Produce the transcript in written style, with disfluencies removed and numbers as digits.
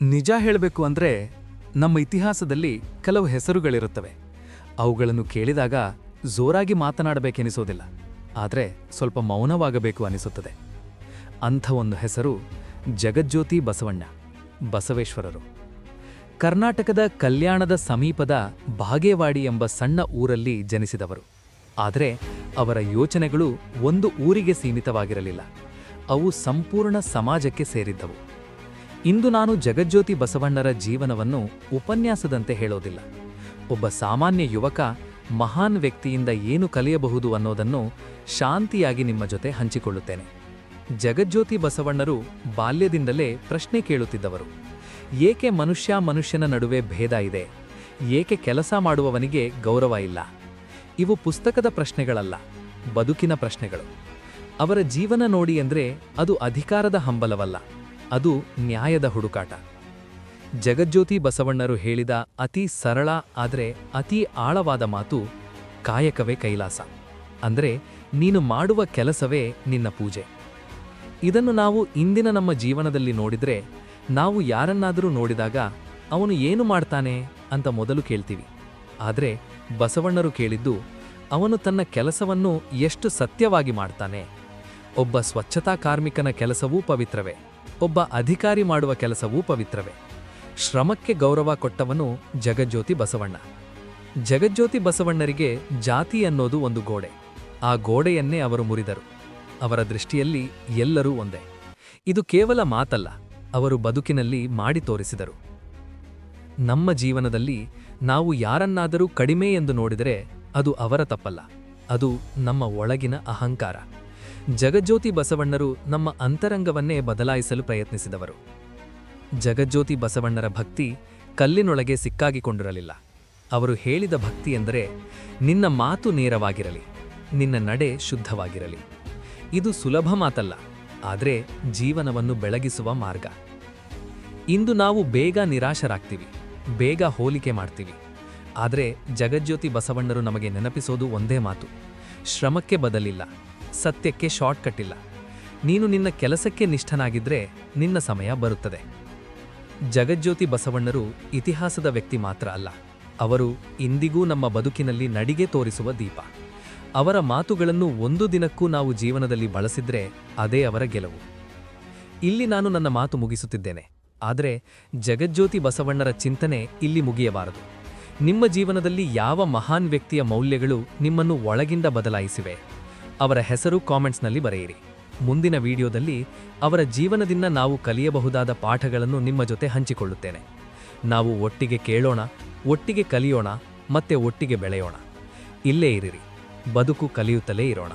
ನಿಜ ಹೇಳಬೇಕು ಅಂದ್ರೆ ನಮ್ಮ ಇತಿಹಾಸದಲ್ಲಿ ಕೆಲವು ಹೆಸರುಗಳಿರುತ್ತವೆ. ಅವುಗಳನ್ನು ಕೇಳಿದಾಗ ಜೋರಾಗಿ ಮಾತನಾಡಬೇಕೆನಿಸೋದಿಲ್ಲ, ಆದರೆ ಸ್ವಲ್ಪ ಮೌನವಾಗಬೇಕು ಅನಿಸುತ್ತದೆ. ಅಂಥ ಒಂದು ಹೆಸರು ಜಗಜ್ಯೋತಿ ಬಸವಣ್ಣ, ಬಸವೇಶ್ವರರು. ಕರ್ನಾಟಕದ ಕಲ್ಯಾಣದ ಸಮೀಪದ ಬಾಗೇವಾಡಿ ಎಂಬ ಸಣ್ಣ ಊರಲ್ಲಿ ಜನಿಸಿದವರು. ಆದರೆ ಅವರ ಯೋಚನೆಗಳು ಒಂದು ಊರಿಗೆ ಸೀಮಿತವಾಗಿರಲಿಲ್ಲ, ಅವು ಸಂಪೂರ್ಣ ಸಮಾಜಕ್ಕೆ ಸೇರಿದ್ದವು. ಇಂದು ನಾನು ಜಗಜ್ಯೋತಿ ಬಸವಣ್ಣರ ಜೀವನವನ್ನು ಉಪನ್ಯಾಸದಂತೆ ಹೇಳೋದಿಲ್ಲ. ಒಬ್ಬ ಸಾಮಾನ್ಯ ಯುವಕ ಮಹಾನ್ ವ್ಯಕ್ತಿಯಿಂದ ಏನು ಕಲಿಯಬಹುದು ಅನ್ನೋದನ್ನು ಶಾಂತಿಯಾಗಿ ನಿಮ್ಮ ಜೊತೆ ಹಂಚಿಕೊಳ್ಳುತ್ತೇನೆ. ಜಗಜ್ಯೋತಿ ಬಸವಣ್ಣರು ಬಾಲ್ಯದಿಂದಲೇ ಪ್ರಶ್ನೆ ಕೇಳುತ್ತಿದ್ದವರು. ಏಕೆ ಮನುಷ್ಯನ ನಡುವೆ ಭೇದ ಇದೆ? ಏಕೆ ಕೆಲಸ ಮಾಡುವವನಿಗೆ ಗೌರವ ಇಲ್ಲ? ಇವು ಪುಸ್ತಕದ ಪ್ರಶ್ನೆಗಳಲ್ಲ, ಬದುಕಿನ ಪ್ರಶ್ನೆಗಳು. ಅವರ ಜೀವನ ನೋಡಿ ಎಂದ್ರೆ ಅದು ಅಧಿಕಾರದ ಹಂಬಲವಲ್ಲ, ಅದು ನ್ಯಾಯದ ಹುಡುಕಾಟ. ಜಗಜ್ಯೋತಿ ಬಸವಣ್ಣರು ಹೇಳಿದ ಅತಿ ಸರಳ ಆದರೆ ಅತಿ ಆಳವಾದ ಮಾತು ಕಾಯಕವೇ ಕೈಲಾಸ. ಅಂದ್ರೆ ನೀನು ಮಾಡುವ ಕೆಲಸವೇ ನಿನ್ನ ಪೂಜೆ. ಇದನ್ನು ನಾವು ಇಂದಿನ ನಮ್ಮ ಜೀವನದಲ್ಲಿ ನೋಡಿದ್ರೆ, ನಾವು ಯಾರನ್ನಾದರೂ ನೋಡಿದಾಗ ಅವನು ಏನು ಮಾಡ್ತಾನೆ ಅಂತ ಮೊದಲು ಕೇಳ್ತೀವಿ. ಆದರೆ ಬಸವಣ್ಣರು ಕೇಳಿದ್ದು, ಅವನು ತನ್ನ ಕೆಲಸವನ್ನು ಎಷ್ಟು ಸತ್ಯವಾಗಿ ಮಾಡ್ತಾನೆ. ಒಬ್ಬ ಸ್ವಚ್ಛತಾ ಕಾರ್ಮಿಕನ ಕೆಲಸವೂ ಪವಿತ್ರವೇ, ಒಬ್ಬ ಅಧಿಕಾರಿ ಮಾಡುವ ಕೆಲಸವೂ ಪವಿತ್ರವೇ. ಶ್ರಮಕ್ಕೆ ಗೌರವ ಕೊಟ್ಟವನು ಜಗಜ್ಯೋತಿ ಬಸವಣ್ಣ. ಜಗಜ್ಯೋತಿ ಬಸವಣ್ಣರಿಗೆ ಜಾತಿ ಅನ್ನೋದು ಒಂದು ಗೋಡೆ. ಆ ಗೋಡೆಯನ್ನೇ ಅವರು ಮುರಿದರು. ಅವರ ದೃಷ್ಟಿಯಲ್ಲಿ ಎಲ್ಲರೂ ಒಂದೇ. ಇದು ಕೇವಲ ಮಾತಲ್ಲ, ಅವರು ಬದುಕಿನಲ್ಲಿ ಮಾಡಿ ತೋರಿಸಿದರು. ನಮ್ಮ ಜೀವನದಲ್ಲಿ ನಾವು ಯಾರನ್ನಾದರೂ ಕಡಿಮೆ ಎಂದು ನೋಡಿದರೆ ಅದು ಅವರ ತಪ್ಪಲ್ಲ, ಅದು ನಮ್ಮ ಒಳಗಿನ ಅಹಂಕಾರ. ಜಗಜ್ಯೋತಿ ಬಸವಣ್ಣರು ನಮ್ಮ ಅಂತರಂಗವನ್ನೇ ಬದಲಾಯಿಸಲು ಪ್ರಯತ್ನಿಸಿದವರು. ಜಗಜ್ಯೋತಿ ಬಸವಣ್ಣರ ಭಕ್ತಿ ಕಲ್ಲಿನೊಳಗೆ ಸಿಕ್ಕಾಗಿಕೊಂಡಿರಲಿಲ್ಲ. ಅವರು ಹೇಳಿದ ಭಕ್ತಿ ಎಂದರೆ, ನಿನ್ನ ಮಾತು ನೇರವಾಗಿರಲಿ, ನಿನ್ನ ನಡೆ ಶುದ್ಧವಾಗಿರಲಿ. ಇದು ಸುಲಭ ಮಾತಲ್ಲ, ಆದರೆ ಜೀವನವನ್ನು ಬೆಳಗಿಸುವ ಮಾರ್ಗ. ಇಂದು ನಾವು ಬೇಗ ನಿರಾಶರಾಗ್ತೀವಿ, ಬೇಗ ಹೋಲಿಕೆ ಮಾಡ್ತೀವಿ. ಆದರೆ ಜಗಜ್ಯೋತಿ ಬಸವಣ್ಣರು ನಮಗೆ ನೆನಪಿಸೋದು ಒಂದೇ ಮಾತು: ಶ್ರಮಕ್ಕೆ ಬದಲಿಲ್ಲ, ಸತ್ಯಕ್ಕೆ ಶಾರ್ಟ್ಕಟ್ ಇಲ್ಲ. ನೀನು ನಿನ್ನ ಕೆಲಸಕ್ಕೆ ನಿಷ್ಠನಾಗಿದ್ರೆ ನಿನ್ನ ಸಮಯ ಬರುತ್ತದೆ. ಜಗಜ್ಯೋತಿ ಬಸವಣ್ಣರು ಇತಿಹಾಸದ ವ್ಯಕ್ತಿ ಮಾತ್ರ ಅಲ್ಲ, ಅವರು ಇಂದಿಗೂ ನಮ್ಮ ಬದುಕಿನಲ್ಲಿ ನಡಿಗೆ ತೋರಿಸುವ ದೀಪ. ಅವರ ಮಾತುಗಳನ್ನು ಒಂದು ದಿನಕ್ಕೂ ನಾವು ಜೀವನದಲ್ಲಿ ಬಳಸಿದ್ರೆ ಅದೇ ಅವರ ಗೆಲುವು. ಇಲ್ಲಿ ನಾನು ನನ್ನ ಮಾತು ಮುಗಿಸುತ್ತಿದ್ದೇನೆ, ಆದರೆ ಜಗಜ್ಯೋತಿ ಬಸವಣ್ಣರ ಚಿಂತನೆ ಇಲ್ಲಿ ಮುಗಿಯಬಾರದು. ನಿಮ್ಮ ಜೀವನದಲ್ಲಿ ಯಾವ ಮಹಾನ್ ವ್ಯಕ್ತಿಯ ಮೌಲ್ಯಗಳು ನಿಮ್ಮನ್ನು ಒಳಗಿಂದ ಬದಲಾಯಿಸಿವೆ? ಅವರ ಹೆಸರು ಕಾಮೆಂಟ್ಸ್ನಲ್ಲಿ ಬರೆಯಿರಿ. ಮುಂದಿನ ವಿಡಿಯೋದಲ್ಲಿ ಅವರ ಜೀವನದಿಂದ ನಾವು ಕಲಿಯಬಹುದಾದ ಪಾಠಗಳನ್ನು ನಿಮ್ಮ ಜೊತೆ ಹಂಚಿಕೊಳ್ಳುತ್ತೇನೆ. ನಾವು ಒಟ್ಟಿಗೆ ಕೇಳೋಣ, ಒಟ್ಟಿಗೆ ಕಲಿಯೋಣ, ಮತ್ತೆ ಒಟ್ಟಿಗೆ ಬೆಳೆಯೋಣ. ಇಲ್ಲೇ ಇರಿರಿ, ಬದುಕು ಕಲಿಯುತ್ತಲೇ ಇರೋಣ.